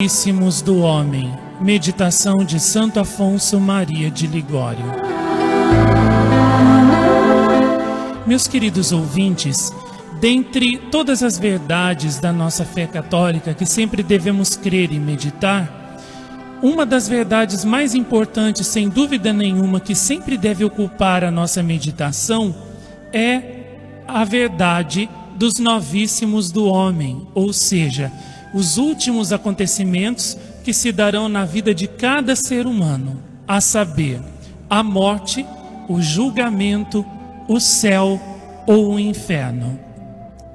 Novíssimos do Homem. Meditação de Santo Afonso Maria de Ligório. Meus queridos ouvintes, dentre todas as verdades da nossa fé católica que sempre devemos crer e meditar, uma das verdades mais importantes, sem dúvida nenhuma, que sempre deve ocupar a nossa meditação é a verdade dos novíssimos do homem, ou seja, os últimos acontecimentos que se darão na vida de cada ser humano, a saber, a morte, o julgamento, o céu ou o inferno.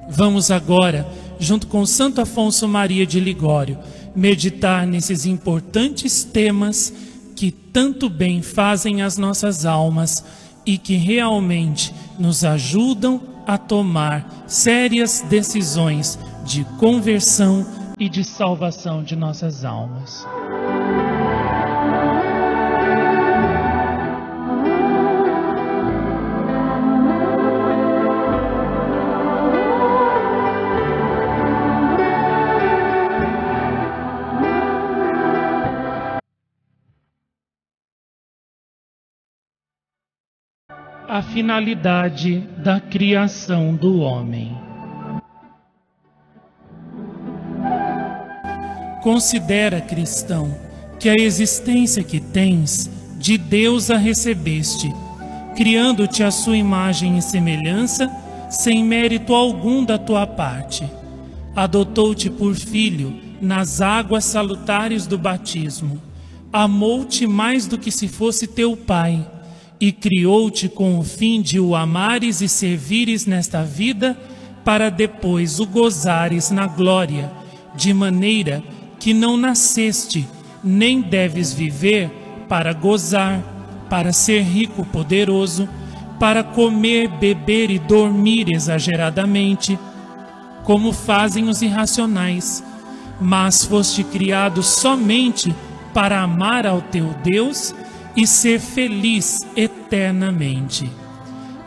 Vamos agora, junto com Santo Afonso Maria de Ligório, meditar nesses importantes temas que tanto bem fazem às nossas almas e que realmente nos ajudam a tomar sérias decisões de conversão e de salvação de nossas almas. A finalidade da criação do homem. Considera, cristão, que a existência que tens, de Deus a recebeste, criando-te à sua imagem e semelhança, sem mérito algum da tua parte. Adotou-te por filho nas águas salutares do batismo, amou-te mais do que se fosse teu pai, e criou-te com o fim de o amares e servires nesta vida, para depois o gozares na glória, de maneira que não nasceste, nem deves viver para gozar, para ser rico, poderoso, para comer, beber e dormir exageradamente, como fazem os irracionais, mas foste criado somente para amar ao teu Deus e ser feliz eternamente.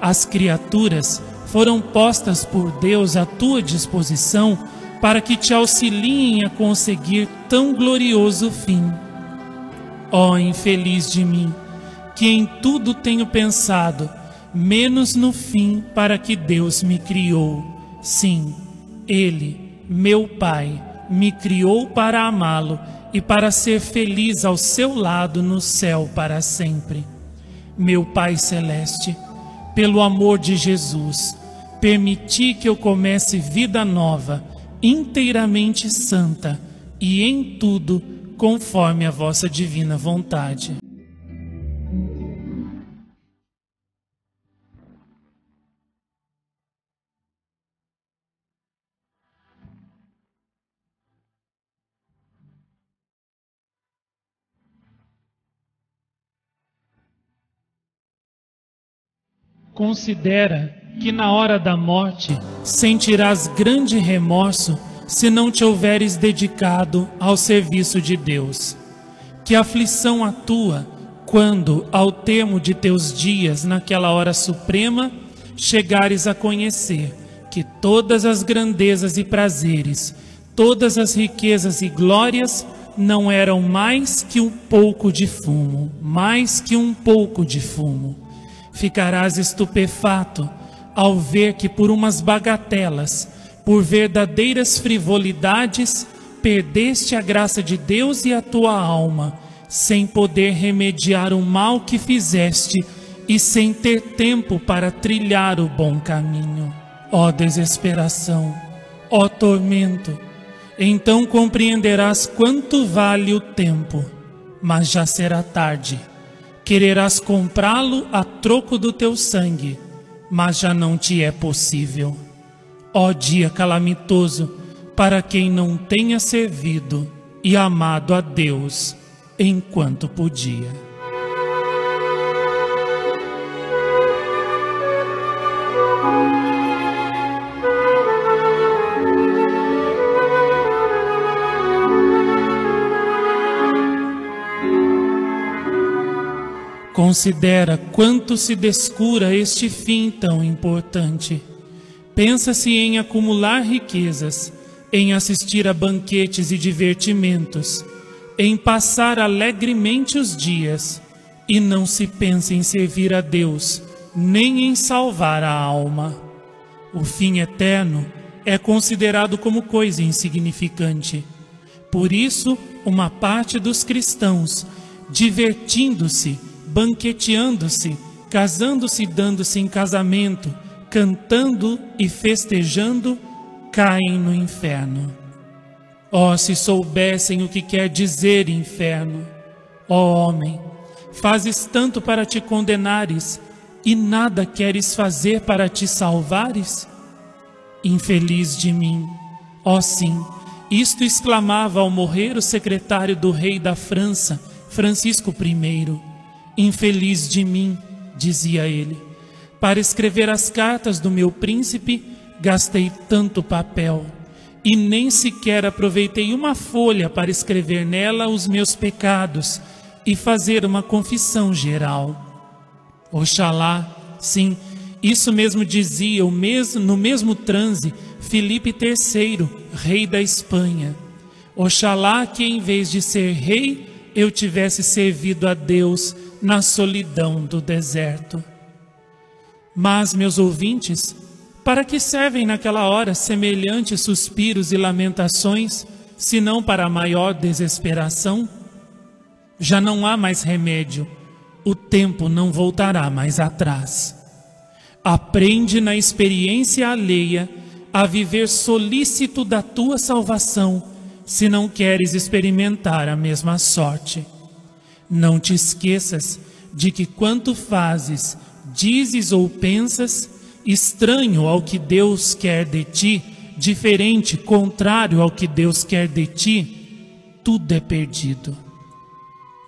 As criaturas foram postas por Deus à tua disposição para que te auxiliem a conseguir tão glorioso fim. Ó infeliz de mim, que em tudo tenho pensado, menos no fim para que Deus me criou. Sim, Ele, meu Pai, me criou para amá-lo e para ser feliz ao seu lado no céu para sempre. Meu Pai Celeste, pelo amor de Jesus, permiti que eu comece vida nova, inteiramente santa e em tudo conforme a vossa divina vontade. Considera que na hora da morte sentirás grande remorso se não te houveres dedicado ao serviço de Deus. Que aflição a tua quando, ao termo de teus dias, naquela hora suprema, chegares a conhecer que todas as grandezas e prazeres, todas as riquezas e glórias não eram mais que um pouco de fumo, mais que um pouco de fumo. Ficarás estupefato ao ver que por umas bagatelas, por verdadeiras frivolidades, perdeste a graça de Deus e a tua alma, sem poder remediar o mal que fizeste e sem ter tempo para trilhar o bom caminho. Ó desesperação, ó tormento, então compreenderás quanto vale o tempo, mas já será tarde. Quererás comprá-lo a troco do teu sangue, mas já não te é possível. Ó dia calamitoso para quem não tenha servido e amado a Deus enquanto podia. Considera quanto se descura este fim tão importante. Pensa-se em acumular riquezas, em assistir a banquetes e divertimentos, em passar alegremente os dias, e não se pensa em servir a Deus, nem em salvar a alma. O fim eterno é considerado como coisa insignificante. Por isso, uma parte dos cristãos, divertindo-se, banqueteando-se, casando-se e dando-se em casamento, cantando e festejando, caem no inferno. Oh, se soubessem o que quer dizer inferno! Ó homem, fazes tanto para te condenares e nada queres fazer para te salvares? Infeliz de mim! Ó sim, isto exclamava ao morrer o secretário do rei da França, Francisco I. Infeliz de mim, dizia ele, para escrever as cartas do meu príncipe, gastei tanto papel e nem sequer aproveitei uma folha para escrever nela os meus pecados e fazer uma confissão geral. Oxalá, sim, isso mesmo dizia no mesmo transe Filipe III, rei da Espanha. Oxalá que em vez de ser rei, eu tivesse servido a Deus na solidão do deserto. Mas, meus ouvintes, para que servem naquela hora semelhantes suspiros e lamentações, senão para a maior desesperação? Já não há mais remédio, o tempo não voltará mais atrás. Aprende na experiência alheia a viver solícito da tua salvação, se não queres experimentar a mesma sorte. Não te esqueças de que quanto fazes, dizes ou pensas, estranho ao que Deus quer de ti, diferente, contrário ao que Deus quer de ti, tudo é perdido.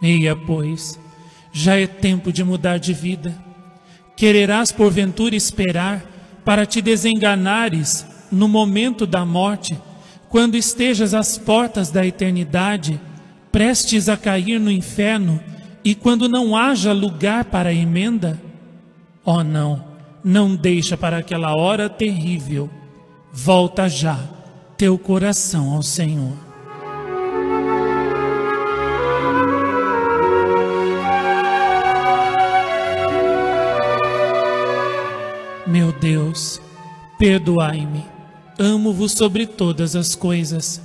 Eia, pois, já é tempo de mudar de vida. Quererás porventura esperar para te desenganares no momento da morte, quando estejas às portas da eternidade, prestes a cair no inferno, e quando não haja lugar para emenda? Oh não, não deixa para aquela hora terrível. Volta já teu coração ao Senhor. Meu Deus, perdoai-me. Amo-vos sobre todas as coisas.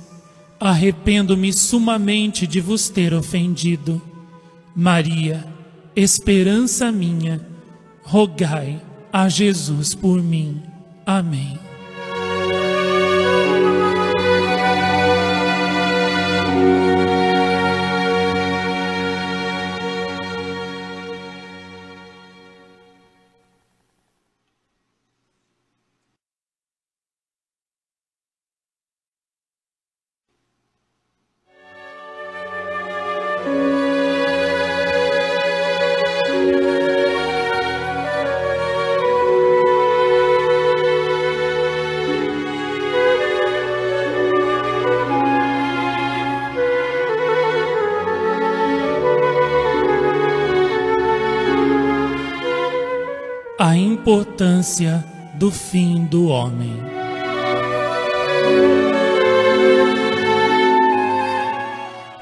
Arrependo-me sumamente de vos ter ofendido. Maria, esperança minha, rogai a Jesus por mim. Amém. A importância do fim do homem.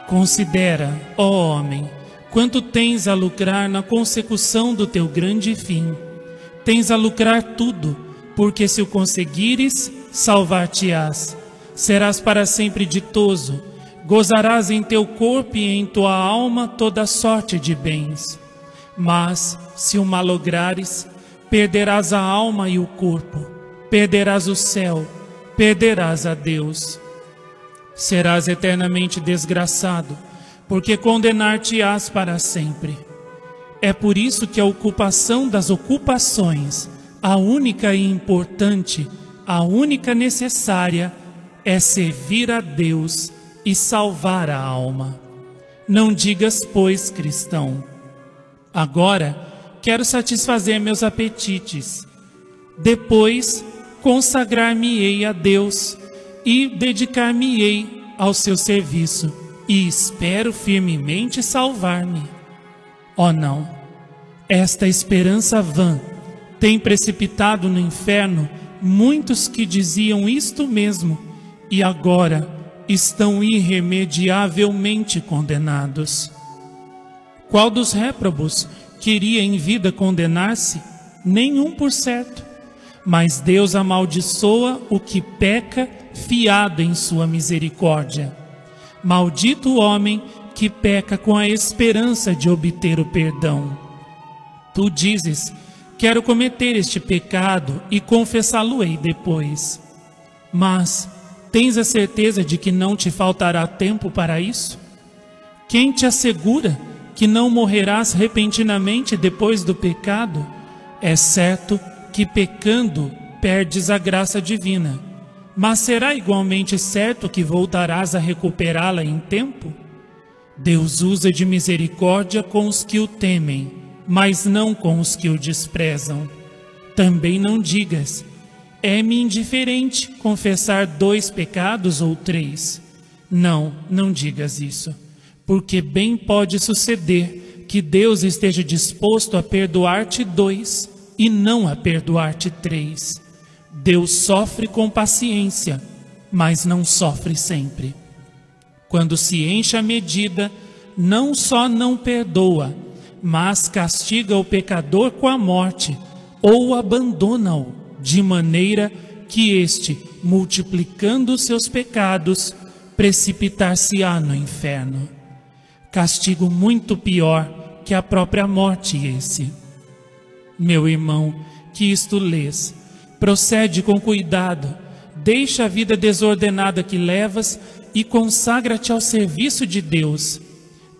Considera, ó homem, quanto tens a lucrar na consecução do teu grande fim. Tens a lucrar tudo, porque se o conseguires, salvar-te-ás. Serás para sempre ditoso, gozarás em teu corpo e em tua alma toda sorte de bens. Mas, se o malograres, perderás a alma e o corpo, perderás o céu, perderás a Deus. Serás eternamente desgraçado, porque condenar-te-ás para sempre. É por isso que a ocupação das ocupações, a única e importante, a única necessária, é servir a Deus e salvar a alma. Não digas, pois, cristão, agora quero satisfazer meus apetites. Depois, consagrar-me-ei a Deus e dedicar-me-ei ao seu serviço, e espero firmemente salvar-me. Oh não! Esta esperança vã tem precipitado no inferno muitos que diziam isto mesmo e agora estão irremediavelmente condenados. Qual dos réprobos queria em vida condenar-se? Nenhum, por certo. Mas Deus amaldiçoa o que peca, fiado em sua misericórdia. Maldito o homem que peca com a esperança de obter o perdão. Tu dizes: quero cometer este pecado e confessá-lo-ei depois. Mas tens a certeza de que não te faltará tempo para isso? Quem te assegura que não morrerás repentinamente depois do pecado? É certo que pecando perdes a graça divina, mas será igualmente certo que voltarás a recuperá-la em tempo? Deus usa de misericórdia com os que o temem, mas não com os que o desprezam. Também não digas: é-me indiferente confessar 2 pecados ou 3. Não, não digas isso, porque bem pode suceder que Deus esteja disposto a perdoar-te 2 e não a perdoar-te 3. Deus sofre com paciência, mas não sofre sempre. Quando se enche a medida, não só não perdoa, mas castiga o pecador com a morte, ou abandona-o, de maneira que este, multiplicando os seus pecados, precipitar-se-á no inferno. Castigo muito pior que a própria morte esse. Meu irmão, que isto lês, procede com cuidado, deixa a vida desordenada que levas e consagra-te ao serviço de Deus.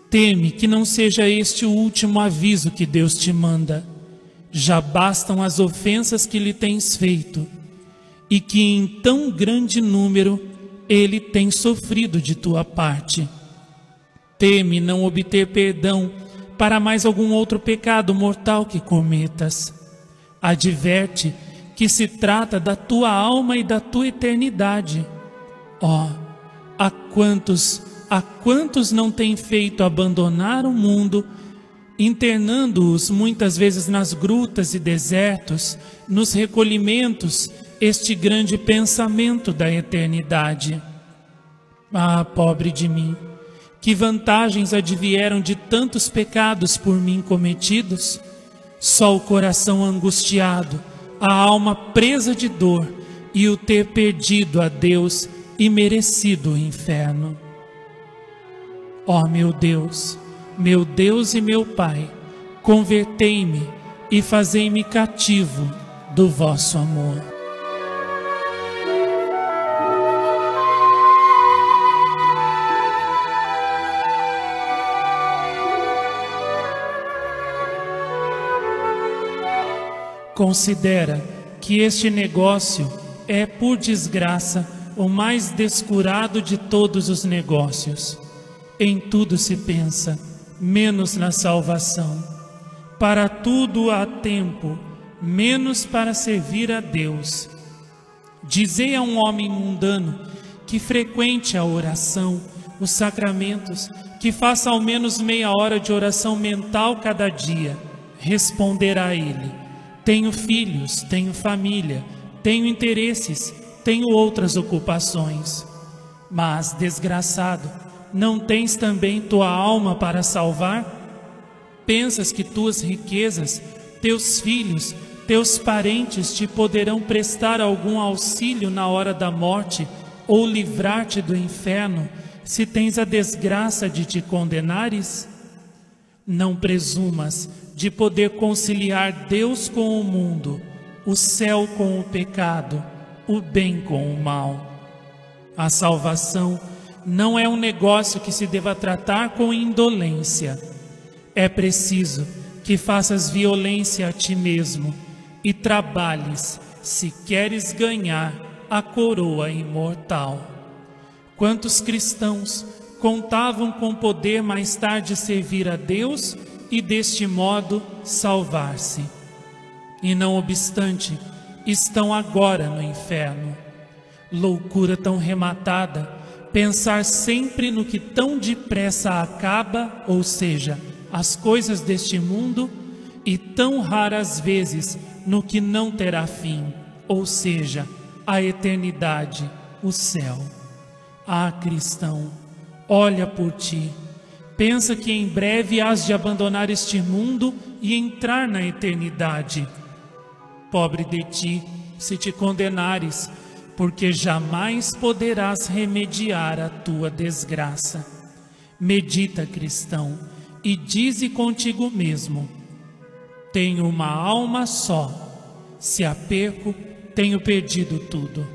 Teme que não seja este o último aviso que Deus te manda. Já bastam as ofensas que lhe tens feito, e que em tão grande número ele tem sofrido de tua parte. Teme não obter perdão para mais algum outro pecado mortal que cometas. Adverte que se trata da tua alma e da tua eternidade. Ó, a quantos não tem feito abandonar o mundo, internando-os muitas vezes nas grutas e desertos, nos recolhimentos, este grande pensamento da eternidade. Ah, pobre de mim! Que vantagens advieram de tantos pecados por mim cometidos? Só o coração angustiado, a alma presa de dor e o ter perdido a Deus e merecido o inferno. Ó meu Deus e meu Pai, convertei-me e fazei-me cativo do vosso amor. Considera que este negócio é, por desgraça, o mais descurado de todos os negócios. Em tudo se pensa, menos na salvação. Para tudo há tempo, menos para servir a Deus. Dizei a um homem mundano que frequente a oração, os sacramentos, que faça ao menos meia hora de oração mental cada dia. Responderá ele: tenho filhos, tenho família, tenho interesses, tenho outras ocupações. Mas, desgraçado, não tens também tua alma para salvar? Pensas que tuas riquezas, teus filhos, teus parentes te poderão prestar algum auxílio na hora da morte ou livrar-te do inferno, se tens a desgraça de te condenares? Não presumas de poder conciliar Deus com o mundo, o céu com o pecado, o bem com o mal. A salvação não é um negócio que se deva tratar com indolência. É preciso que faças violência a ti mesmo e trabalhes, se queres ganhar a coroa imortal. Quantos cristãos contavam com poder mais tarde servir a Deus e deste modo salvar-se? E não obstante, estão agora no inferno. Loucura tão rematada, pensar sempre no que tão depressa acaba, ou seja, as coisas deste mundo, e tão raras vezes no que não terá fim, ou seja, a eternidade, o céu. Ah, cristão, olha por ti. Pensa que em breve hás de abandonar este mundo e entrar na eternidade. Pobre de ti, se te condenares, porque jamais poderás remediar a tua desgraça. Medita, cristão, e dize contigo mesmo: tenho uma alma só. Se a perco, tenho perdido tudo.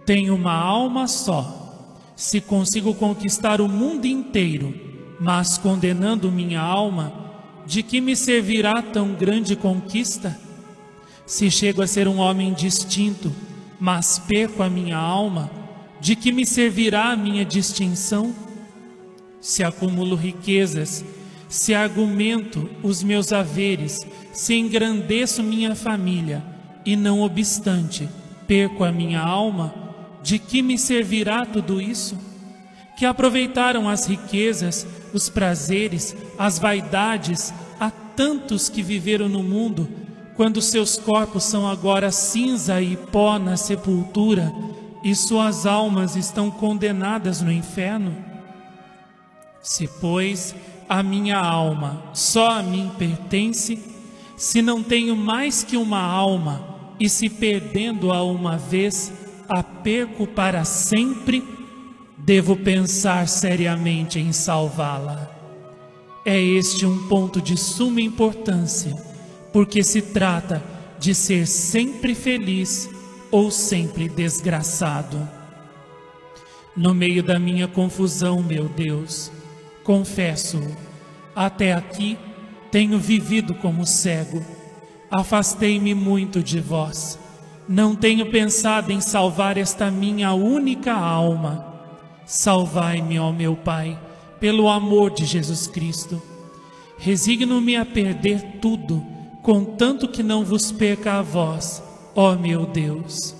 Tenho uma alma só. Se consigo conquistar o mundo inteiro, mas condenando minha alma, de que me servirá tão grande conquista? Se chego a ser um homem distinto, mas perco a minha alma, de que me servirá a minha distinção? Se acumulo riquezas, se argumento os meus haveres, se engrandeço minha família, e não obstante perco a minha alma, de que me servirá tudo isso? Que aproveitaram as riquezas, os prazeres, as vaidades a tantos que viveram no mundo, quando seus corpos são agora cinza e pó na sepultura, e suas almas estão condenadas no inferno? Se, pois, a minha alma só a mim pertence, se não tenho mais que uma alma, e se perdendo-a uma vez, a perco para sempre, devo pensar seriamente em salvá-la. É este um ponto de suma importância, porque se trata de ser sempre feliz ou sempre desgraçado. No meio da minha confusão, meu Deus, confesso-o, até aqui tenho vivido como cego. Afastei-me muito de vós. Não tenho pensado em salvar esta minha única alma. Salvai-me, ó meu Pai, pelo amor de Jesus Cristo. Resigno-me a perder tudo, contanto que não vos perca a vós, ó meu Deus.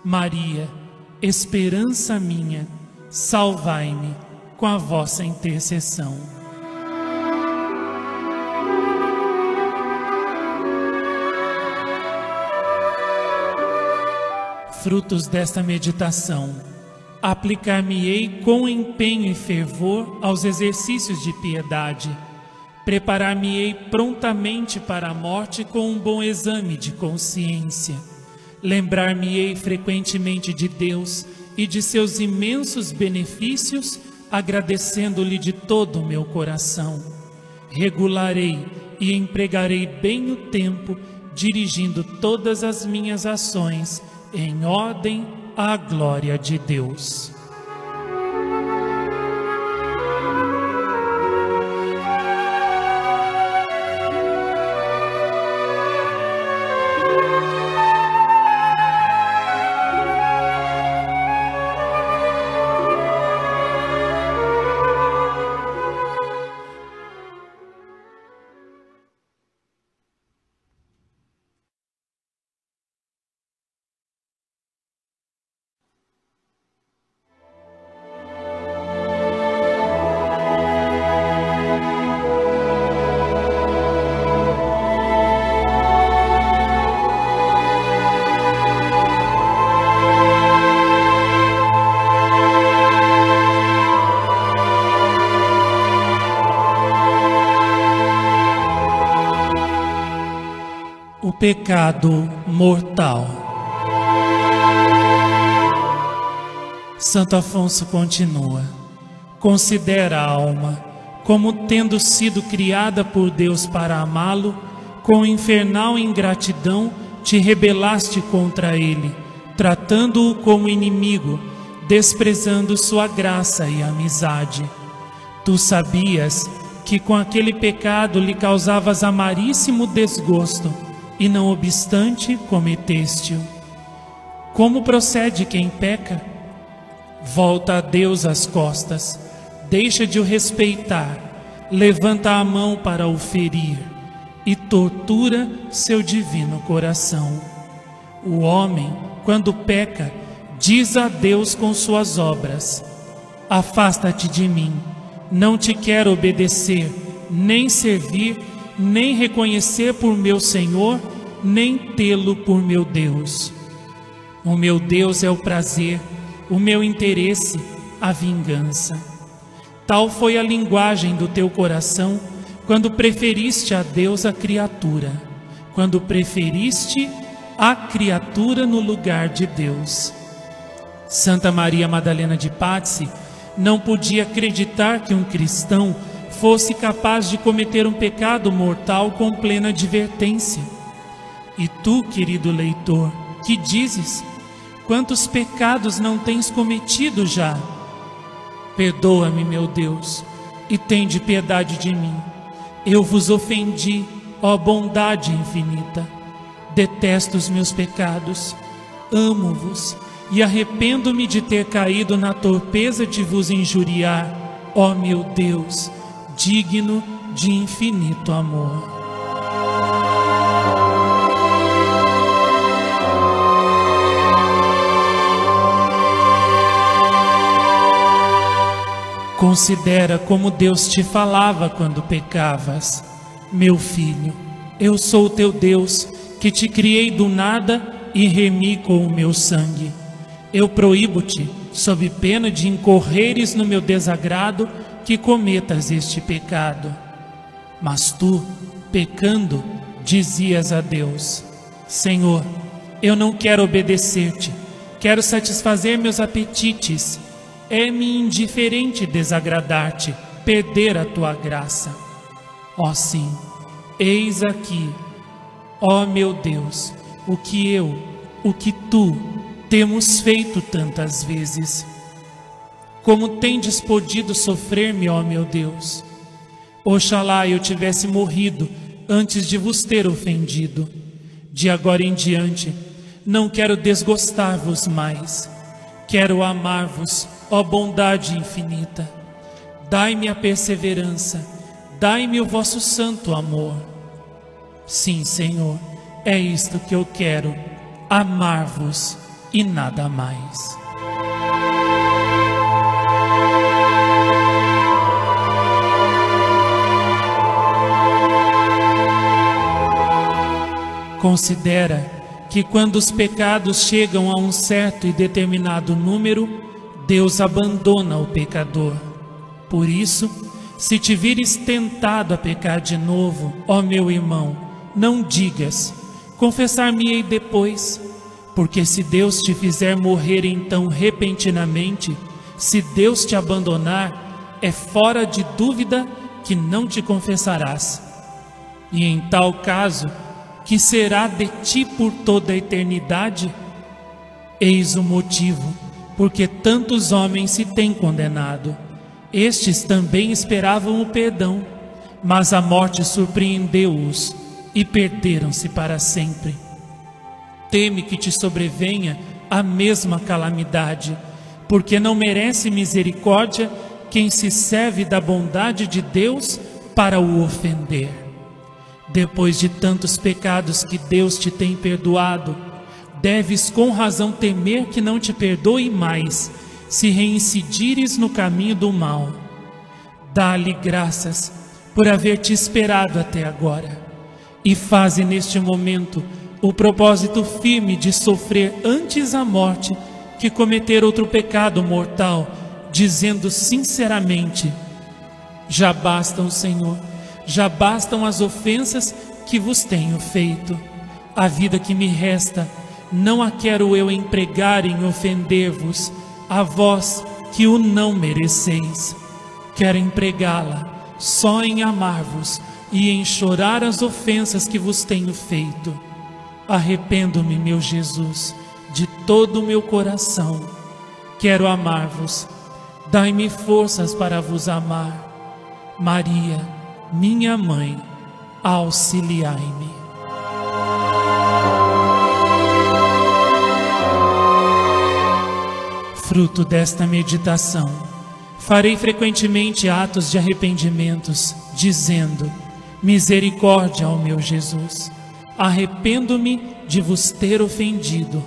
Maria, esperança minha, salvai-me com a vossa intercessão. Frutos desta meditação: aplicar-me-ei com empenho e fervor aos exercícios de piedade, preparar-me-ei prontamente para a morte com um bom exame de consciência, lembrar-me-ei frequentemente de Deus e de seus imensos benefícios, agradecendo-lhe de todo o meu coração. Regularei e empregarei bem o tempo, dirigindo todas as minhas ações em ordem à glória de Deus. O pecado mortal. Santo Afonso continua: considera a alma como tendo sido criada por Deus para amá-lo, com infernal ingratidão te rebelaste contra ele, tratando-o como inimigo, desprezando sua graça e amizade. Tu sabias que com aquele pecado lhe causavas amaríssimo desgosto, e não obstante cometeste-o. Como procede quem peca? Volta a Deus as costas, deixa de o respeitar, levanta a mão para o ferir e tortura seu divino coração. O homem, quando peca, diz a Deus com suas obras: afasta-te de mim, não te quero obedecer, nem servir, nem reconhecer por meu Senhor, nem tê-lo por meu Deus. O meu Deus é o prazer, o meu interesse, a vingança. Tal foi a linguagem do teu coração quando preferiste a Deus a criatura, quando preferiste a criatura no lugar de Deus. Santa Maria Madalena de Pazzi não podia acreditar que um cristão fosse capaz de cometer um pecado mortal com plena advertência. E tu, querido leitor, que dizes? Quantos pecados não tens cometido já? Perdoa-me, meu Deus, e tende piedade de mim. Eu vos ofendi, ó bondade infinita. Detesto os meus pecados, amo-vos e arrependo-me de ter caído na torpeza de vos injuriar, ó meu Deus, digno de infinito amor. Considera como Deus te falava quando pecavas. Meu filho, eu sou o teu Deus, que te criei do nada e remi com o meu sangue. Eu proíbo-te, sob pena de incorreres no meu desagrado, que cometas este pecado. Mas tu, pecando, dizias a Deus: Senhor, eu não quero obedecer-te, quero satisfazer meus apetites. É-me indiferente desagradar-te, perder a tua graça. Ó sim, eis aqui, ó meu Deus, o que tu temos feito tantas vezes. Como tendes podido sofrer-me, ó meu Deus? Oxalá eu tivesse morrido antes de vos ter ofendido. De agora em diante, não quero desgostar-vos mais. Quero amar-vos, ó bondade infinita. Dai-me a perseverança, dai-me o vosso santo amor. Sim, Senhor, é isto que eu quero, amar-vos e nada mais. Considera que quando os pecados chegam a um certo e determinado número, Deus abandona o pecador. Por isso, se te vires tentado a pecar de novo, ó meu irmão, não digas: confessar-me-ei depois, porque se Deus te fizer morrer então repentinamente, se Deus te abandonar, é fora de dúvida que não te confessarás. E em tal caso, que será de ti por toda a eternidade? Eis o motivo porque tantos homens se têm condenado. Estes também esperavam o perdão, mas a morte surpreendeu-os e perderam-se para sempre. Teme que te sobrevenha a mesma calamidade, porque não merece misericórdia quem se serve da bondade de Deus para o ofender. Depois de tantos pecados que Deus te tem perdoado, deves com razão temer que não te perdoe mais, se reincidires no caminho do mal. Dá-lhe graças por haver te esperado até agora, e faze neste momento o propósito firme de sofrer antes a morte que cometer outro pecado mortal, dizendo sinceramente: já bastam, Senhor, já bastam as ofensas que vos tenho feito. A vida que me resta, não a quero eu empregar em ofender-vos, a vós que o não mereceis. Quero empregá-la só em amar-vos e em chorar as ofensas que vos tenho feito. Arrependo-me, meu Jesus, de todo o meu coração. Quero amar-vos, dai-me forças para vos amar. Maria, minha mãe, auxiliai-me. Fruto desta meditação, farei frequentemente atos de arrependimentos, dizendo: misericórdia ao meu Jesus. Arrependo-me de vos ter ofendido.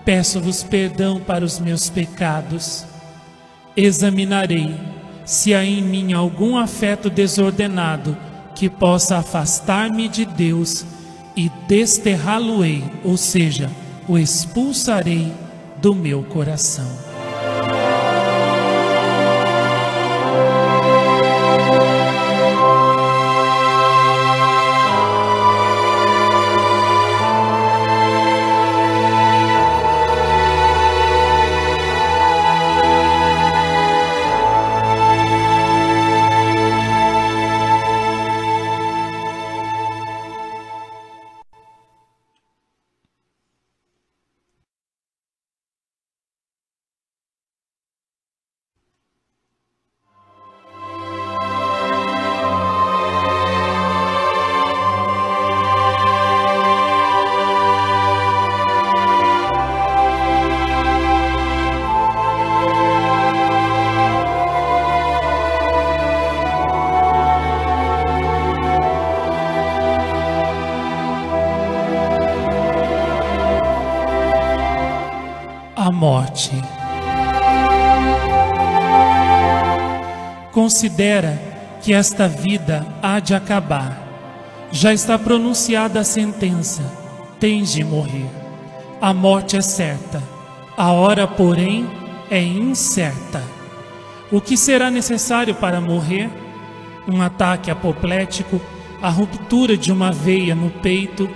Peço-vos perdão para os meus pecados. Examinarei se há em mim algum afeto desordenado que possa afastar-me de Deus, e desterrá-lo-ei, ou seja, o expulsarei do meu coração. morte. Considera que esta vida há de acabar. Já está pronunciada a sentença: tens de morrer. A morte é certa, a hora, porém, é incerta. O que será necessário para morrer? Um ataque apoplético, a ruptura de uma veia no peito,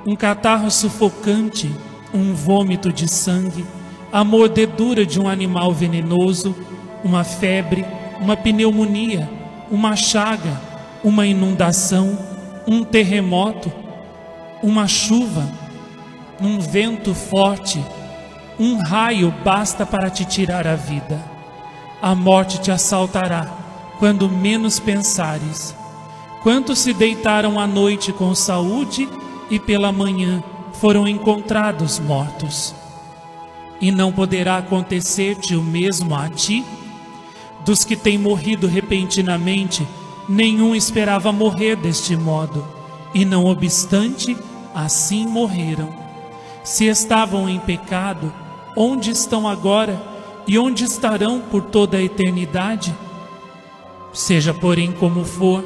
um catarro sufocante, um vômito de sangue, a mordedura de um animal venenoso, uma febre, uma pneumonia, uma chaga, uma inundação, um terremoto, uma chuva, um vento forte, um raio basta para te tirar a vida. A morte te assaltará quando menos pensares. Quantos se deitaram à noite com saúde e pela manhã foram encontrados mortos? E não poderá acontecer-te o mesmo a ti? Dos que têm morrido repentinamente, nenhum esperava morrer deste modo, e não obstante, assim morreram. Se estavam em pecado, onde estão agora e onde estarão por toda a eternidade? Seja, porém, como for,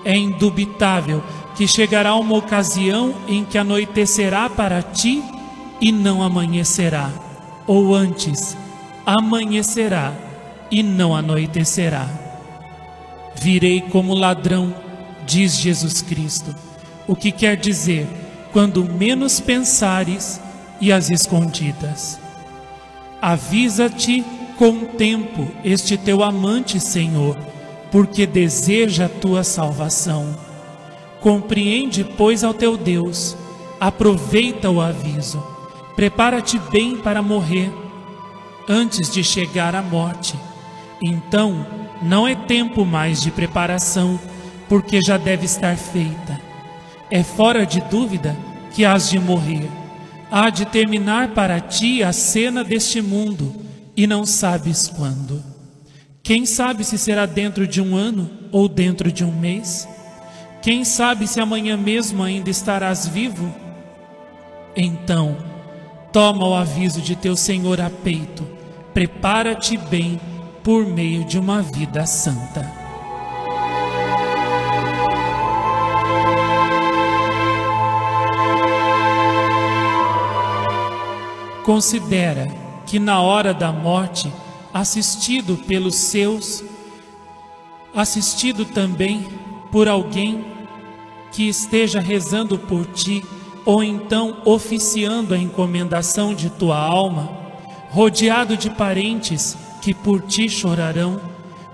é indubitável que chegará uma ocasião em que anoitecerá para ti e não amanhecerá, ou antes, amanhecerá e não anoitecerá. Virei como ladrão, diz Jesus Cristo, o que quer dizer, quando menos pensares e às escondidas. Avisa-te com tempo este teu amante, Senhor, porque deseja a tua salvação. Compreende, pois, ao teu Deus, aproveita o aviso, prepara-te bem para morrer, antes de chegar à morte. Então, não é tempo mais de preparação, porque já deve estar feita. É fora de dúvida que hás de morrer. Há de terminar para ti a cena deste mundo, e não sabes quando. Quem sabe se será dentro de um ano ou dentro de um mês? Quem sabe se amanhã mesmo ainda estarás vivo? Então, toma o aviso de teu Senhor a peito, prepara-te bem por meio de uma vida santa. Considera que na hora da morte, assistido pelos seus, assistido também por alguém que esteja rezando por ti, ou então oficiando a encomendação de tua alma, rodeado de parentes que por ti chorarão,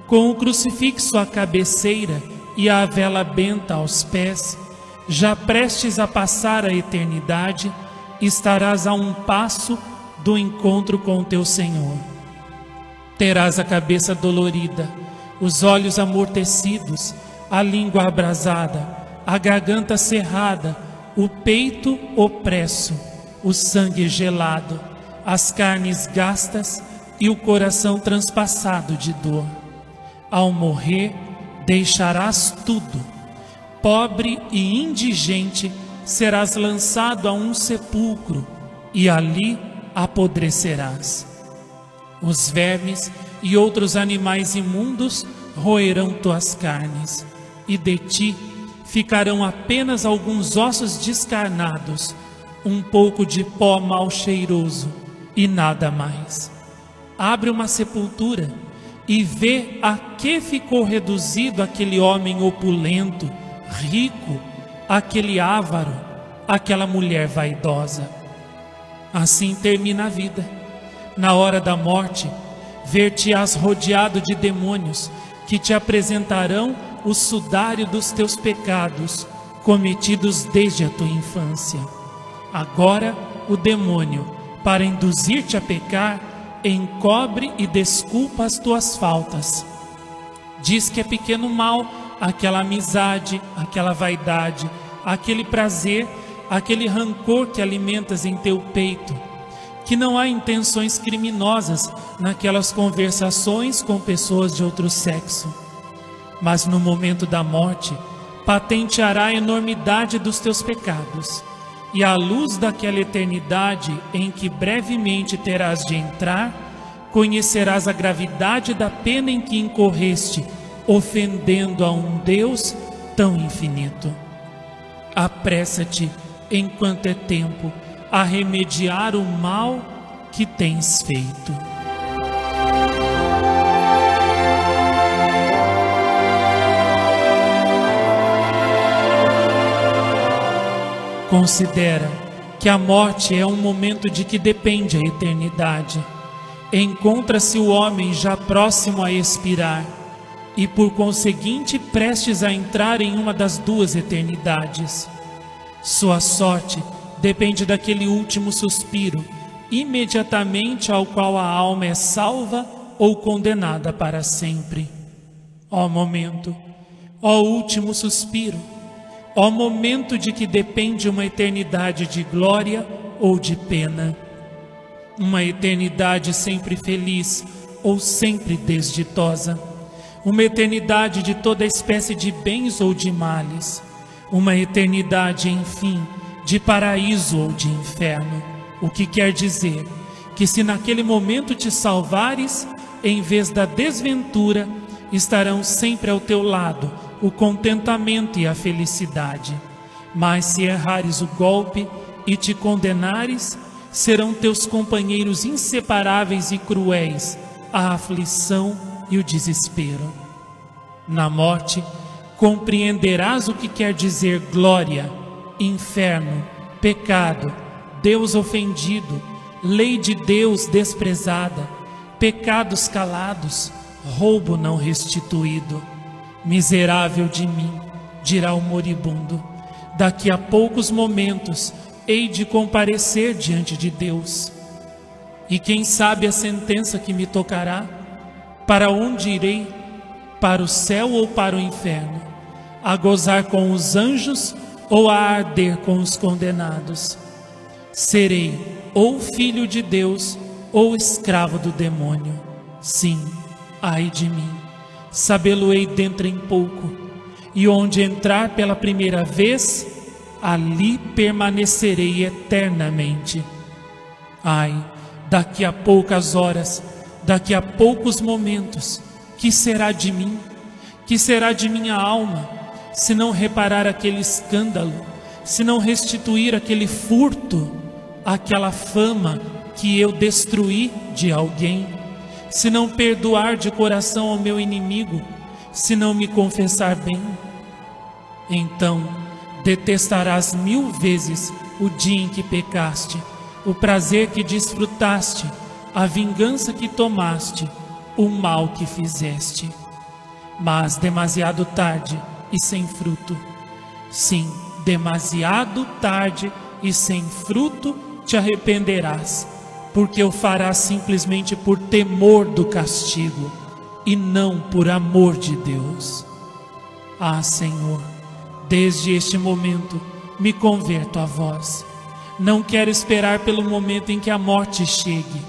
com o crucifixo à cabeceira e a vela benta aos pés, já prestes a passar a eternidade, estarás a um passo do encontro com o teu Senhor. Terás a cabeça dolorida, os olhos amortecidos, a língua abrasada, a garganta cerrada, o peito opresso, o sangue gelado, as carnes gastas e o coração transpassado de dor. Ao morrer, deixarás tudo. Pobre e indigente, serás lançado a um sepulcro, e ali apodrecerás. Os vermes e outros animais imundos roerão tuas carnes, e de ti ficarão apenas alguns ossos descarnados, um pouco de pó mal cheiroso, e nada mais. Abre uma sepultura e vê a que ficou reduzido aquele homem opulento, rico, aquele avaro, aquela mulher vaidosa. Assim termina a vida. Na hora da morte, ver-te-ás rodeado de demônios que te apresentarão o sudário dos teus pecados, cometidos desde a tua infância. Agora o demônio, para induzir-te a pecar, encobre e desculpa as tuas faltas. Diz que é pequeno mal aquela amizade, aquela vaidade, aquele prazer, aquele rancor que alimentas em teu peito, que não há intenções criminosas naquelas conversações com pessoas de outro sexo. Mas no momento da morte, patenteará a enormidade dos teus pecados, e à luz daquela eternidade em que brevemente terás de entrar, conhecerás a gravidade da pena em que incorreste, ofendendo a um Deus tão infinito. Apressa-te, enquanto é tempo, a remediar o mal que tens feito. Considera que a morte é um momento de que depende a eternidade. Encontra-se o homem já próximo a expirar e, por conseguinte, prestes a entrar em uma das duas eternidades. Sua sorte depende daquele último suspiro, imediatamente ao qual a alma é salva ou condenada para sempre. Ó momento, ó último suspiro, ó momento de que depende uma eternidade de glória ou de pena, uma eternidade sempre feliz ou sempre desditosa, uma eternidade de toda espécie de bens ou de males, uma eternidade, enfim, de paraíso ou de inferno. O que quer dizer que, se naquele momento te salvares, em vez da desventura, estarão sempre ao teu lado o contentamento e a felicidade. Mas se errares o golpe e te condenares, serão teus companheiros inseparáveis e cruéis a aflição e o desespero. Na morte, compreenderás o que quer dizer glória, inferno, pecado, Deus ofendido, lei de Deus desprezada, pecados calados, roubo não restituído. Miserável de mim, dirá o moribundo, daqui a poucos momentos hei de comparecer diante de Deus. E quem sabe a sentença que me tocará? Para onde irei? Para o céu ou para o inferno? A gozar com os anjos ou a arder com os condenados? Serei ou filho de Deus ou escravo do demônio. Sim, ai de mim, sabê-lo-ei dentro em pouco, e onde entrar pela primeira vez, ali permanecerei eternamente. Ai, daqui a poucas horas, daqui a poucos momentos, que será de mim? Que será de minha alma, se não reparar aquele escândalo, se não restituir aquele furto, aquela fama que eu destruí de alguém, se não perdoar de coração ao meu inimigo, se não me confessar bem? Então detestarás 1000 vezes o dia em que pecaste, o prazer que desfrutaste, a vingança que tomaste, o mal que fizeste. Mas demasiado tarde e sem fruto, sim, demasiado tarde e sem fruto te arrependerás, porque o farás simplesmente por temor do castigo e não por amor de Deus. Ah, Senhor, desde este momento me converto a vós. Não quero esperar pelo momento em que a morte chegue.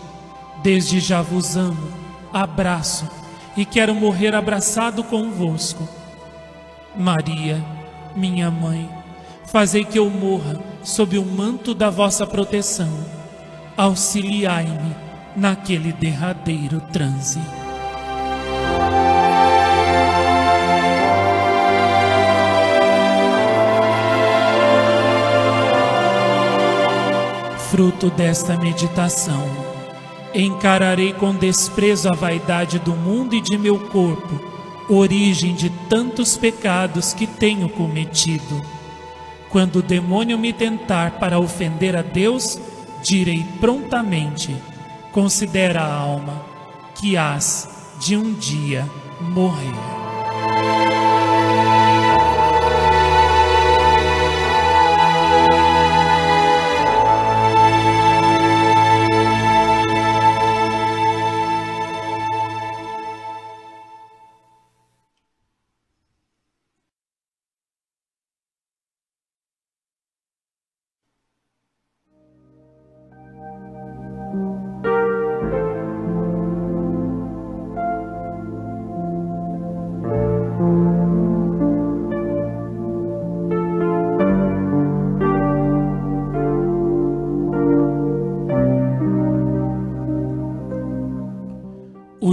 Desde já vos amo, abraço e quero morrer abraçado convosco. Maria, minha mãe, fazei que eu morra sob o manto da vossa proteção. Auxiliai-me naquele derradeiro transe. Fruto desta meditação, encararei com desprezo a vaidade do mundo e de meu corpo, origem de tantos pecados que tenho cometido. Quando o demônio me tentar para ofender a Deus, direi prontamente: considera a alma, que hás de um dia morrer.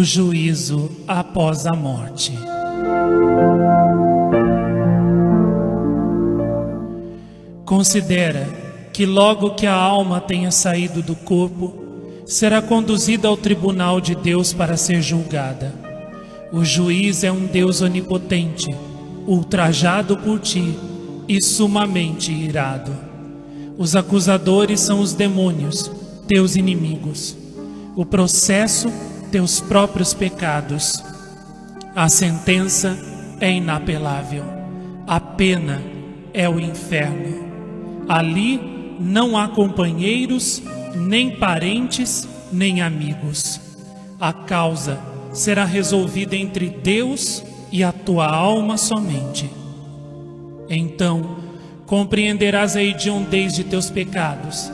o juízo após a morte. Considera que logo que a alma tenha saído do corpo, será conduzida ao tribunal de Deus para ser julgada. O juiz é um Deus onipotente, ultrajado por ti e sumamente irado. Os acusadores são os demônios, teus inimigos. O processo, teus próprios pecados. A sentença é inapelável. A pena é o inferno. Ali não há companheiros, nem parentes, nem amigos. A causa será resolvida entre Deus e a tua alma somente. Então compreenderás a hediondez de teus pecados,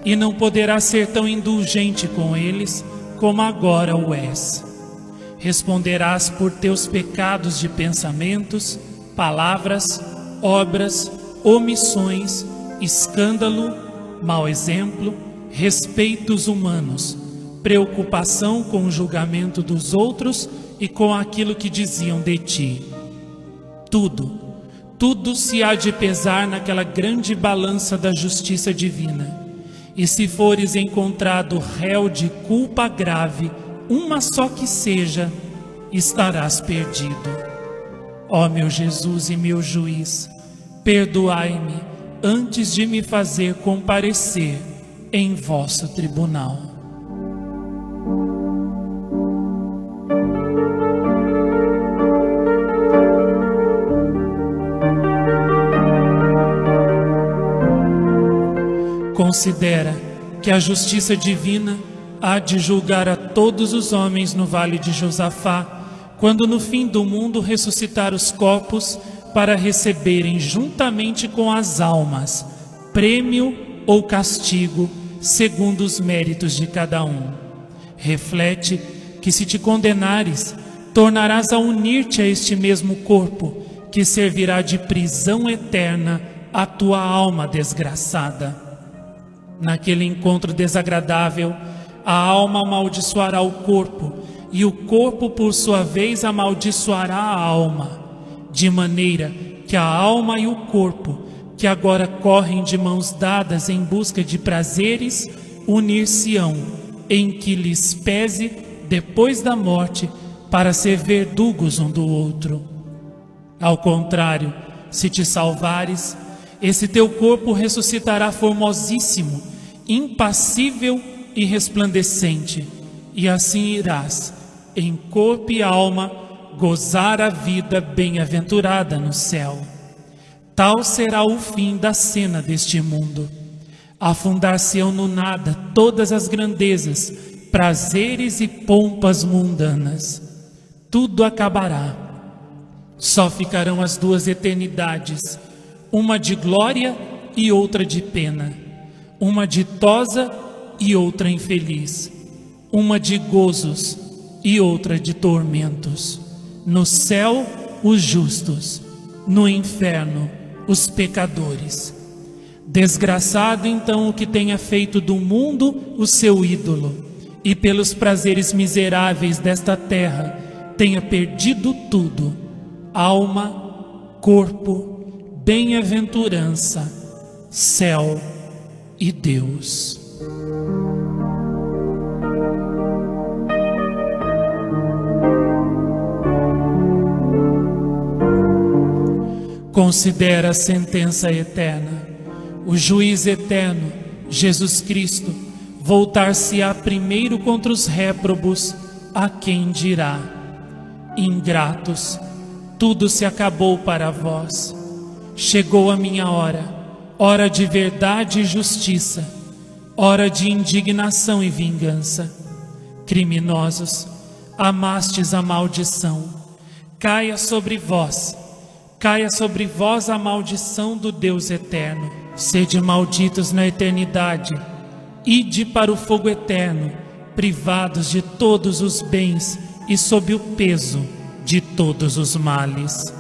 e não poderás ser tão indulgente com eles como agora o és. Responderás por teus pecados de pensamentos, palavras, obras, omissões, escândalo, mau exemplo, respeitos humanos, preocupação com o julgamento dos outros e com aquilo que diziam de ti. Tudo se há de pesar naquela grande balança da justiça divina. E se fores encontrado réu de culpa grave, uma só que seja, estarás perdido. Ó meu Jesus e meu juiz, perdoai-me antes de me fazer comparecer em vosso tribunal. Considera que a justiça divina há de julgar a todos os homens no vale de Josafá, quando no fim do mundo ressuscitar os corpos para receberem juntamente com as almas prêmio ou castigo segundo os méritos de cada um. Reflete que se te condenares, tornarás a unir-te a este mesmo corpo, que servirá de prisão eterna à tua alma desgraçada. Naquele encontro desagradável, a alma amaldiçoará o corpo, e o corpo, por sua vez, amaldiçoará a alma, de maneira que a alma e o corpo, que agora correm de mãos dadas em busca de prazeres, unir-se-ão, em que lhes pese, depois da morte, para ser verdugos um do outro. Ao contrário, se te salvares, esse teu corpo ressuscitará formosíssimo, impassível e resplandecente, e assim irás, em corpo e alma, gozar a vida bem-aventurada no céu. Tal será o fim da cena deste mundo. Afundar-se-ão no nada todas as grandezas, prazeres e pompas mundanas. Tudo acabará. Só ficarão as duas eternidades, uma de glória e outra de pena, uma ditosa e outra infeliz, uma de gozos e outra de tormentos. No céu, os justos, no inferno, os pecadores. Desgraçado então o que tenha feito do mundo o seu ídolo, e pelos prazeres miseráveis desta terra tenha perdido tudo: alma, corpo, bem-aventurança, céu e Deus. Considera a sentença eterna. O juiz eterno, Jesus Cristo, voltar-se-á primeiro contra os réprobos, a quem dirá: ingratos, tudo se acabou para vós. Chegou a minha hora, hora de verdade e justiça, hora de indignação e vingança. Criminosos, amastes a maldição. Caia sobre vós a maldição do Deus eterno. Sede malditos na eternidade. Ide para o fogo eterno, privados de todos os bens e sob o peso de todos os males.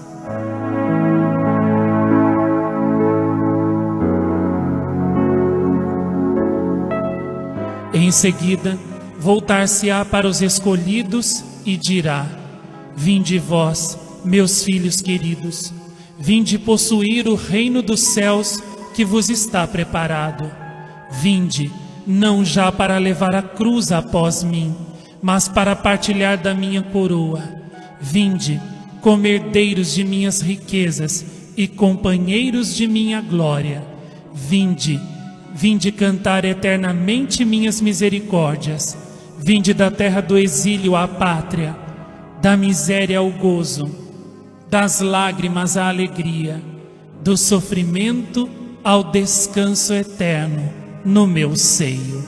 Em seguida, voltar-se-á para os escolhidos e dirá: vinde vós, meus filhos queridos, vinde possuir o reino dos céus que vos está preparado. Vinde, não já para levar a cruz após mim, mas para partilhar da minha coroa. Vinde, como herdeiros de minhas riquezas e companheiros de minha glória. Vinde, vinde cantar eternamente minhas misericórdias. Vinde da terra do exílio à pátria, da miséria ao gozo, das lágrimas à alegria, do sofrimento ao descanso eterno no meu seio.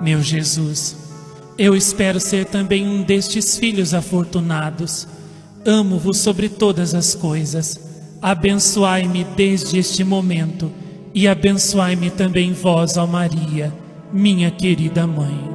Meu Jesus, eu espero ser também um destes filhos afortunados. Amo-vos sobre todas as coisas. Abençoai-me desde este momento e abençoai-me também vós, ó Maria, minha querida Mãe.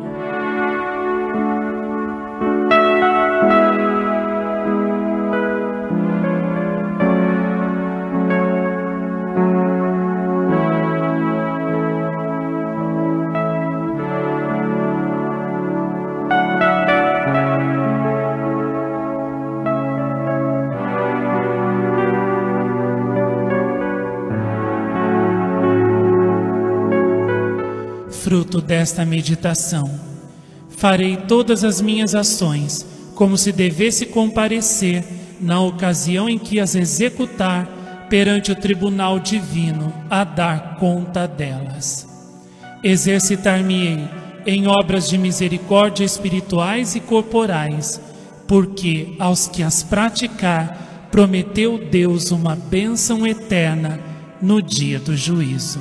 Fruto desta meditação, farei todas as minhas ações como se devesse comparecer na ocasião em que as executar perante o tribunal divino a dar conta delas. Exercitar-me-ei em obras de misericórdia espirituais e corporais, porque aos que as praticar prometeu Deus uma bênção eterna no dia do juízo.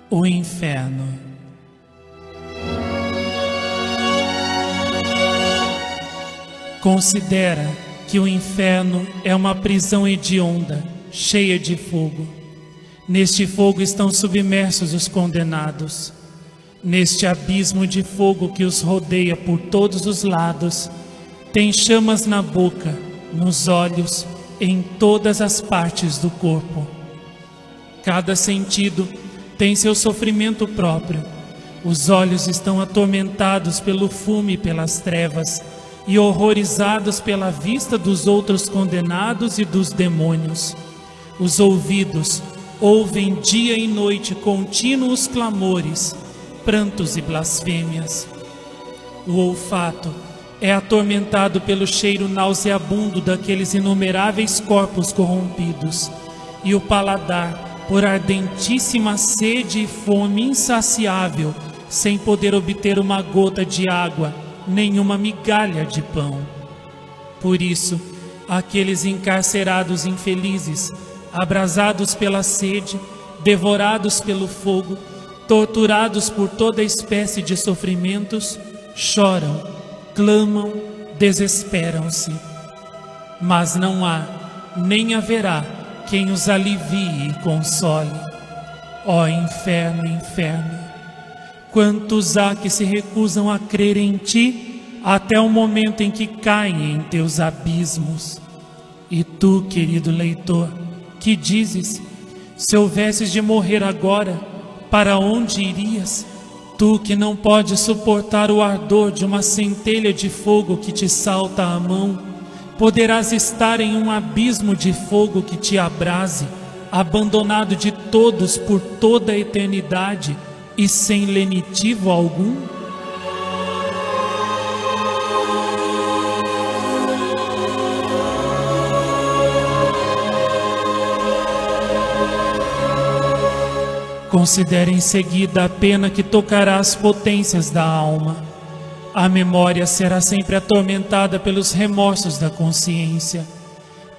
O inferno. Considera que o inferno é uma prisão hedionda, cheia de fogo. Neste fogo estão submersos os condenados. Neste abismo de fogo que os rodeia por todos os lados, tem chamas na boca, nos olhos, em todas as partes do corpo. Cada sentido tem seu sofrimento próprio. Os olhos estão atormentados pelo fumo e pelas trevas, e horrorizados pela vista dos outros condenados e dos demônios. Os ouvidos ouvem dia e noite contínuos clamores, prantos e blasfêmias. O olfato é atormentado pelo cheiro nauseabundo daqueles inumeráveis corpos corrompidos, e o paladar por ardentíssima sede e fome insaciável, sem poder obter uma gota de água, nem uma migalha de pão. Por isso, aqueles encarcerados infelizes, abrasados pela sede, devorados pelo fogo, torturados por toda espécie de sofrimentos, choram, clamam, desesperam-se. Mas não há, nem haverá, quem os alivie e console. Ó inferno, inferno, quantos há que se recusam a crer em ti até o momento em que caem em teus abismos. E tu, querido leitor, que dizes? Se houvesses de morrer agora, para onde irias? Tu que não podes suportar o ardor de uma centelha de fogo que te salta à mão, poderás estar em um abismo de fogo que te abrase, abandonado de todos por toda a eternidade e sem lenitivo algum? Considere em seguida a pena que tocará as potências da alma. A memória será sempre atormentada pelos remorsos da consciência.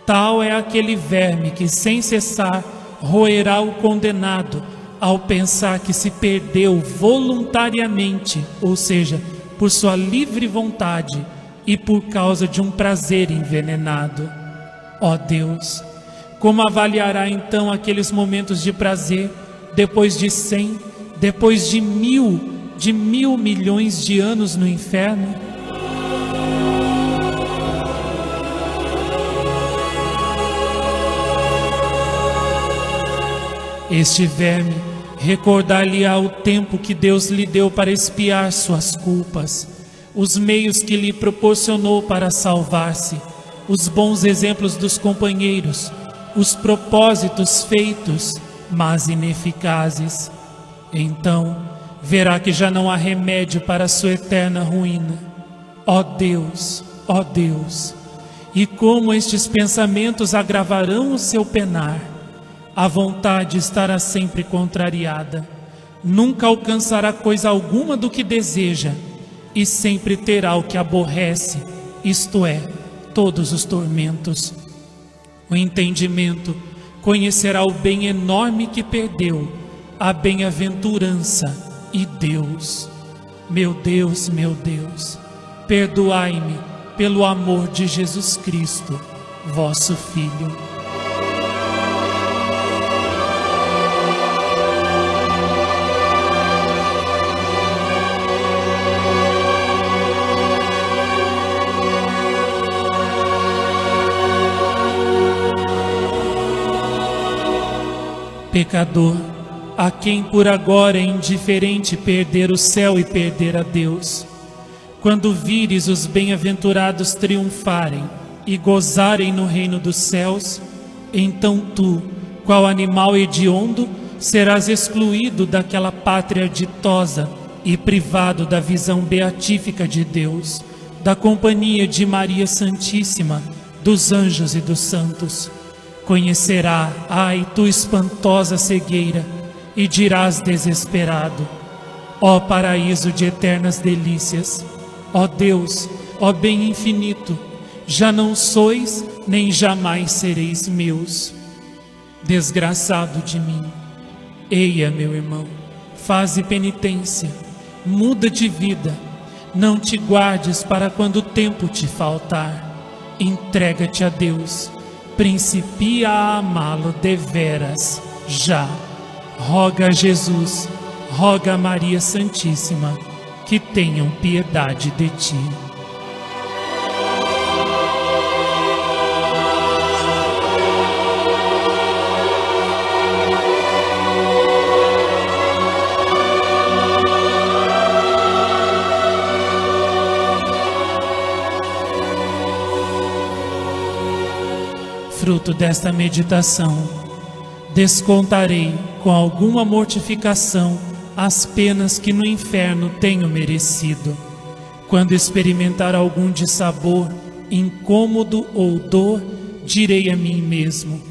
Tal é aquele verme que sem cessar roerá o condenado ao pensar que se perdeu voluntariamente, ou seja, por sua livre vontade e por causa de um prazer envenenado. Ó Deus, como avaliará então aqueles momentos de prazer depois de 100, depois de mil milhões de anos no inferno? Este verme recordar-lhe-á o tempo que Deus lhe deu para expiar suas culpas, os meios que lhe proporcionou para salvar-se, os bons exemplos dos companheiros, os propósitos feitos, mas ineficazes. Então verá que já não há remédio para a sua eterna ruína. Ó Deus, e como estes pensamentos agravarão o seu penar! A vontade estará sempre contrariada, nunca alcançará coisa alguma do que deseja, e sempre terá o que aborrece, isto é, todos os tormentos. O entendimento conhecerá o bem enorme que perdeu, a bem-aventurança e Deus. Meu Deus, perdoai-me pelo amor de Jesus Cristo, vosso Filho. Pecador, a quem por agora é indiferente perder o céu e perder a Deus, quando vires os bem-aventurados triunfarem e gozarem no reino dos céus, então tu, qual animal hediondo, serás excluído daquela pátria ditosa e privado da visão beatífica de Deus, da companhia de Maria Santíssima, dos anjos e dos santos. Conhecerá, ai, tu espantosa cegueira, e dirás desesperado: ó paraíso de eternas delícias, ó Deus, ó bem infinito, já não sois, nem jamais sereis meus. Desgraçado de mim! Eia, meu irmão, faze penitência, muda de vida, não te guardes para quando o tempo te faltar. Entrega-te a Deus, principia a amá-lo deveras, já. Roga a Jesus, roga a Maria Santíssima, que tenham piedade de ti. Fruto desta meditação, descontarei com alguma mortificação as penas que no inferno tenho merecido. Quando experimentar algum dissabor, incômodo ou dor, direi a mim mesmo: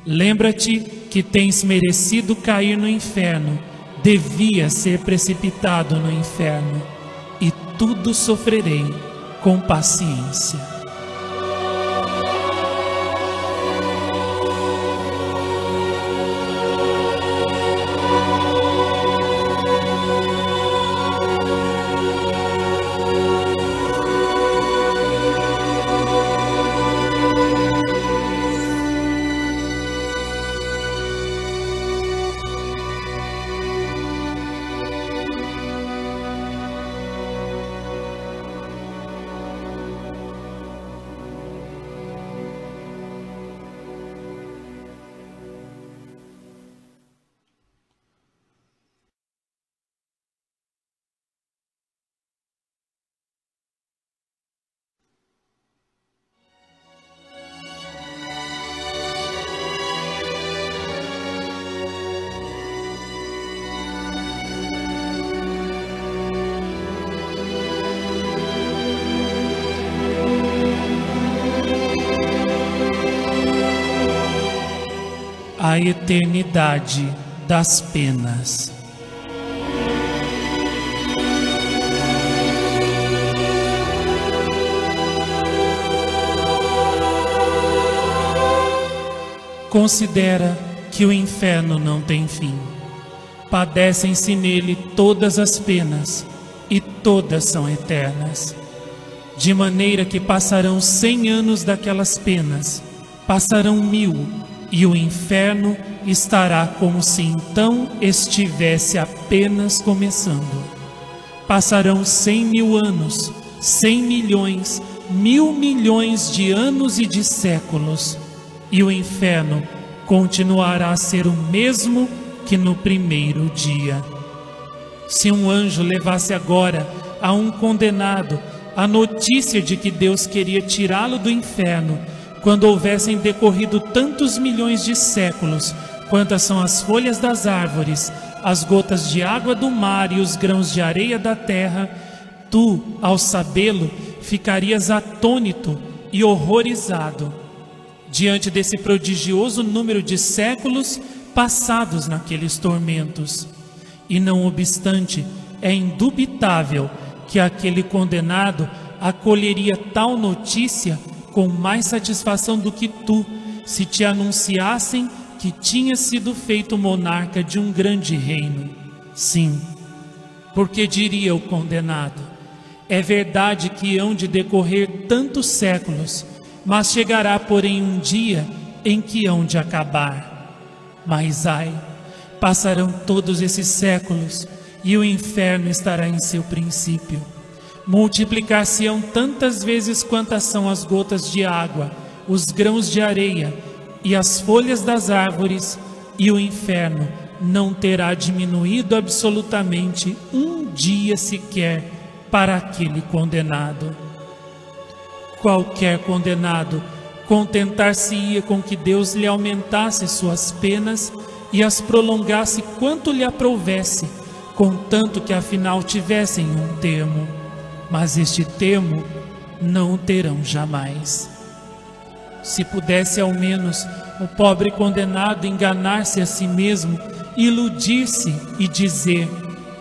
lembra-te que tens merecido cair no inferno, devia ser precipitado no inferno, e tudo sofrerei com paciência. a eternidade das penas. Considera que o inferno não tem fim. Padecem-se nele todas as penas, e todas são eternas. De maneira que passarão 100 anos daquelas penas, passarão 1000, e o inferno estará como se então estivesse apenas começando. Passarão 100.000 anos, 100 milhões, 1000 milhões de anos e de séculos, e o inferno continuará a ser o mesmo que no primeiro dia. Se um anjo levasse agora a um condenado a notícia de que Deus queria tirá-lo do inferno, quando houvessem decorrido tantos milhões de séculos, quantas são as folhas das árvores, as gotas de água do mar e os grãos de areia da terra, tu, ao sabê-lo, ficarias atônito e horrorizado diante desse prodigioso número de séculos passados naqueles tormentos. E não obstante, é indubitável que aquele condenado acolheria tal notícia com mais satisfação do que tu, se te anunciassem que tinha sido feito monarca de um grande reino. Sim, porque diria o condenado: é verdade que hão de decorrer tantos séculos, mas chegará, porém, um dia em que hão de acabar. Mas ai, passarão todos esses séculos e o inferno estará em seu princípio. Multiplicar-se-ão tantas vezes quantas são as gotas de água, os grãos de areia e as folhas das árvores, e o inferno não terá diminuído absolutamente um dia sequer para aquele condenado. Qualquer condenado contentar-se-ia com que Deus lhe aumentasse suas penas e as prolongasse quanto lhe aprouvesse, contanto que afinal tivessem um termo. Mas este termo não o terão jamais. Se pudesse ao menos o pobre condenado enganar-se a si mesmo, iludir-se e dizer: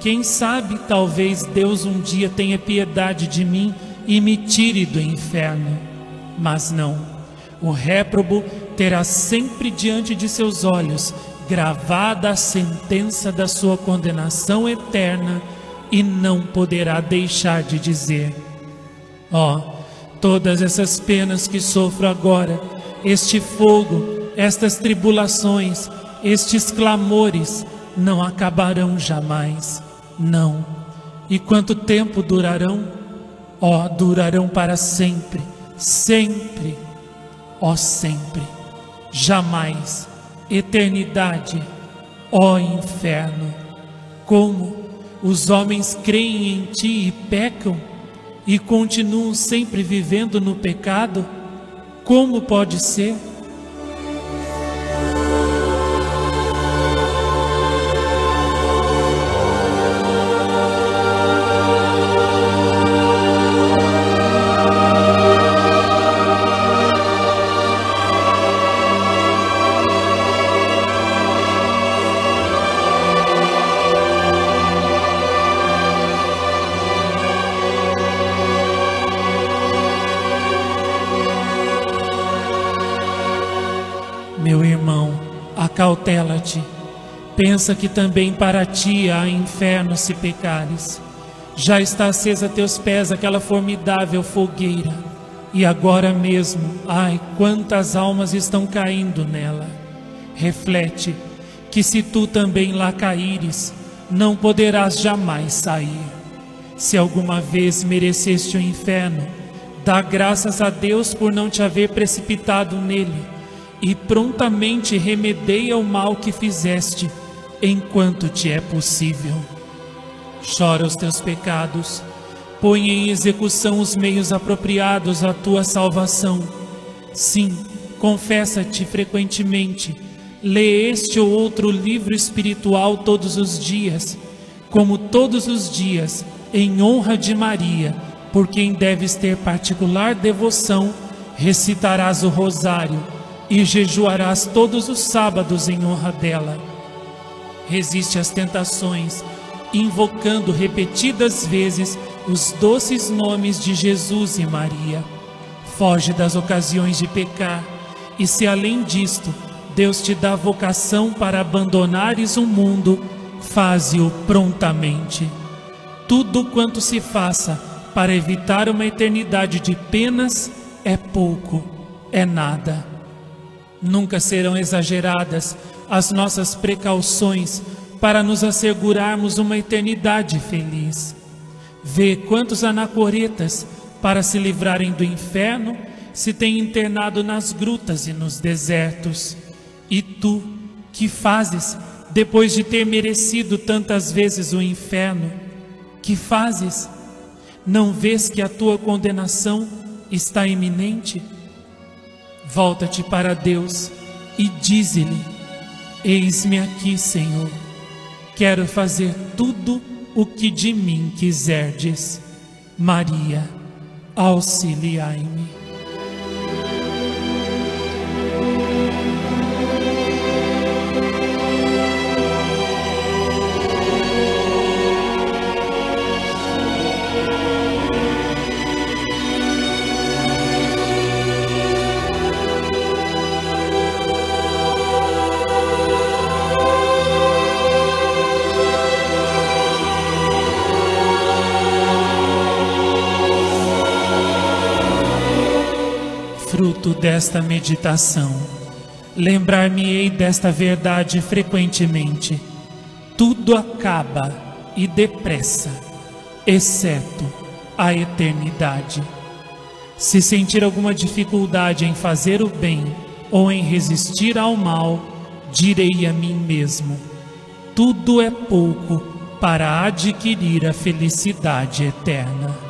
quem sabe, talvez Deus um dia tenha piedade de mim e me tire do inferno. Mas não, o réprobo terá sempre diante de seus olhos gravada a sentença da sua condenação eterna e não poderá deixar de dizer: ó, todas essas penas que sofro agora, este fogo, estas tribulações, estes clamores, não acabarão jamais. Não. E quanto tempo durarão? Ó, durarão para sempre, sempre, ó sempre, jamais, eternidade, ó inferno. Como os homens creem em ti e pecam, e continuam sempre vivendo no pecado? Como pode ser? Meu irmão, acautela-te. Pensa que também para ti há inferno se pecares. Já está acesa a teus pés aquela formidável fogueira, e agora mesmo, ai, quantas almas estão caindo nela. Reflete que se tu também lá caíres, não poderás jamais sair. Se alguma vez mereceste o inferno, dá graças a Deus por não te haver precipitado nele, e prontamente remedeia o mal que fizeste, enquanto te é possível. Chora os teus pecados, põe em execução os meios apropriados à tua salvação. Sim, confessa-te frequentemente, lê este ou outro livro espiritual todos os dias, como todos os dias, em honra de Maria, por quem deves ter particular devoção, recitarás o rosário, e jejuarás todos os sábados em honra dela. Resiste às tentações, invocando repetidas vezes os doces nomes de Jesus e Maria. Foge das ocasiões de pecar, e se além disto Deus te dá vocação para abandonares o mundo, faze-o prontamente. Tudo quanto se faça para evitar uma eternidade de penas é pouco, é nada. Nunca serão exageradas as nossas precauções para nos assegurarmos uma eternidade feliz. Vê quantos anacoretas, para se livrarem do inferno, se têm internado nas grutas e nos desertos. E tu, que fazes, depois de ter merecido tantas vezes o inferno? Que fazes? Não vês que a tua condenação está iminente? Volta-te para Deus e dize-lhe: eis-me aqui, Senhor. Quero fazer tudo o que de mim quiserdes. Maria, auxiliai-me. Fruto desta meditação, lembrar-me-ei desta verdade frequentemente: tudo acaba e depressa, exceto a eternidade. Se sentir alguma dificuldade em fazer o bem ou em resistir ao mal, direi a mim mesmo: tudo é pouco para adquirir a felicidade eterna.